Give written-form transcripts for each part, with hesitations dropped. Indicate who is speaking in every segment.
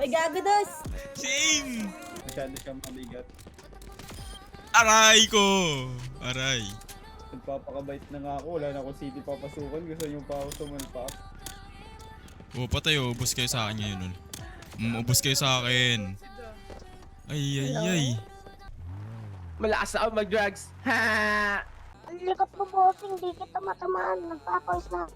Speaker 1: Ay, gago, dos!
Speaker 2: Same!
Speaker 3: Masyado siyang mabigat.
Speaker 2: Aray ko! Aray.
Speaker 3: Nagpapakabait na nga ako. Wala na akong city papasukan. Gusto niyo pa ako sumalpak.
Speaker 2: Oh, patay oh. Ubus kayo sa akin ngayon. Ubus kayo sa akin. Ay, ay, ay.
Speaker 4: Malakas na ako mag-drugs. Ha!
Speaker 5: Ang likot mo, bossing. Di kita matamaan. Nagpapawis na.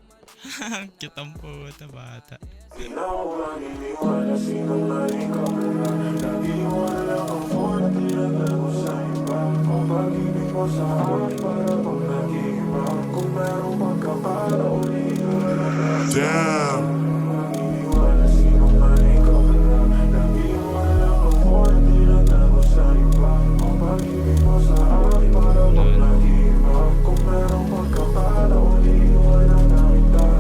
Speaker 2: Kitang puta bata.
Speaker 6: Di na ako maniniwala, sinungaling ka ba na? Lagi mo na lang ang phone at tinatago sa iba. Ang pag-ibig mo sa akin para bang nag-iiba. Kung merong pagkakataon, iiwala na. Damn! Maniniwala, sinungaling ka ba na? Lagi mo na lang ang phone at tinatago sa iba. Ang pag-ibig mo sa akin para bang nag-iiba. Kung merong pagkakataon, iiwala na kita.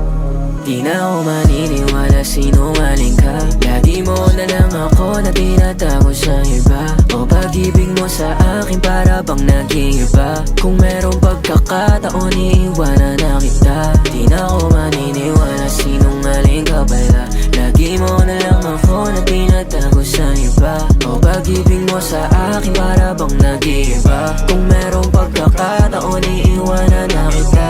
Speaker 7: Di na ako maniniwala, sinungaling ka. Lagi mo na lang ako na tinatago sa iba. O pag-ibig mo sa akin para bang nag-iiba. Kung merong pagkakataon, iiwanan na kita. Di na ako maniniwala, sinungaling ka pala. Lagi mo na lang ako na tinatago sa iba. O pag-ibig mo sa akin para bang nag-iiba. Kung merong pagkakataon, iiwanan na kita.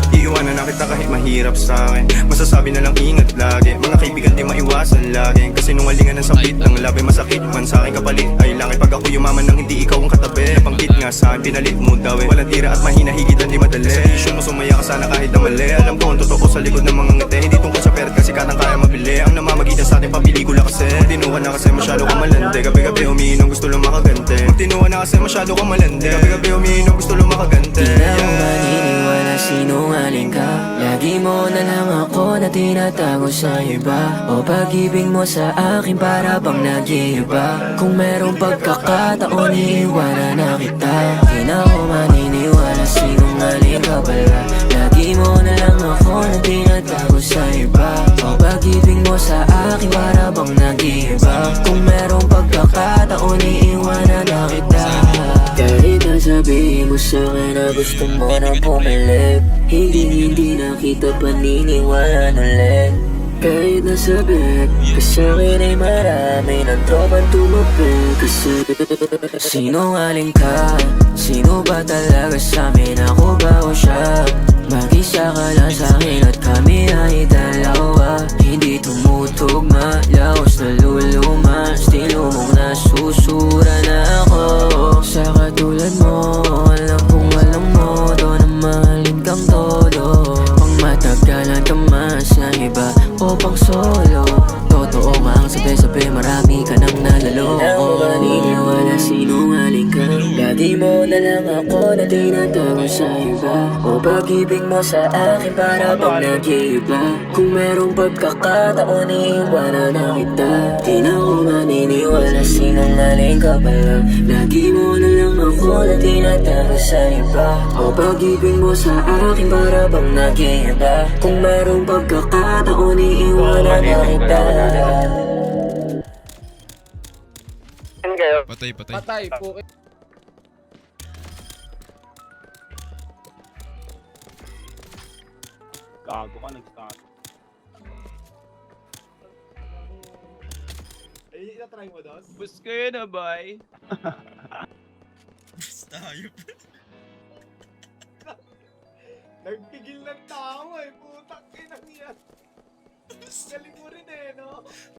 Speaker 6: Iiwanan na kita kahit mahirap sa akin. Masasabi na lang ingat lagi. Mga kaibigan di maiwasan lagi. Kasi nungalingan ng sabit ng labi. Masakit man sa akin kapalit ay langit. Pag ako yumaman nang hindi ikaw ang katabi. Nabanggit nga sa akin, pinalit mo daw eh. Walang tira at mahina, higitan di madali. Sa issue mo sumaya ka sana kahit na mali. Alam ko ang totoo sa likod ng mga ngiti. Hindi tungkol sa pera kasi katang kaya mabili. Ang namamagitan sa atin papelikula kasi. Magtinuan na kasi masyado kang malandi. Gabi-gabi umiinom gusto lang makaganti. Magtinuan na kasi masyado kang malandi. Gabi-gabi umiinom gusto lang makaganti.
Speaker 7: Di na ako maniniwala, sinungaling ka. Lagi mo na lang ako na tinatago sa iba. O pag-ibig mo sa akin para bang nag-iiba. Kung merong pagkakataon, iiwanan na kita. Di na ako maniniwala, sinungaling ka pala. Lagi mo na lang ako na tinatago sa iba. O pag-ibig mo sa akin para bang nag-iiba. Kung merong pagkakataon, iiwanan na kita. Kahit nasabihin mo sa'kin na gusto mo na bumalik, hindi na kita paniniwalaan ulit. Kahit nasabi ka sa'kin ay marami ng tropang tumapit. Kasi sinungaling ka. Sino ba talaga sa'min? Ako ba o siya? Mag-isa ka lang sa'kin at kami ay dalawa. Hindi tumutugma, laos na luluma. Estilo mong nasusura na ako. Sa katulad mo, alam kong alam mo to na mahalin kang todo. Pang matagalan ka man sa iba o pang solo. Totoo nga ang sabi-sabi, marami ka nang nalaloko. Di na ako maniniwala, sinungaling ka. Lagi mo na lang ako na tinatago sa iba. O pag-ibig mo sa akin para bang nag-iiba. Kung merong pagkakataon, iiwanan na kita. Di na ako maniniwala, sinungaling ka pala. Lagi mo na lang ako na tinatago sa iba. O pag-ibig mo sa akin para bang nag-iiba. Kung merong pagkakataon, iiwanan na kita.
Speaker 2: Patay, patay.
Speaker 4: Patay po.
Speaker 3: Gago ka, nag-start. Ay, na-try mo, dos?
Speaker 4: Bus kayo na, boy.
Speaker 2: Basta hayop.
Speaker 3: Nagpigil ng tao eh, putang inang yan. Galing mo rin eh, no?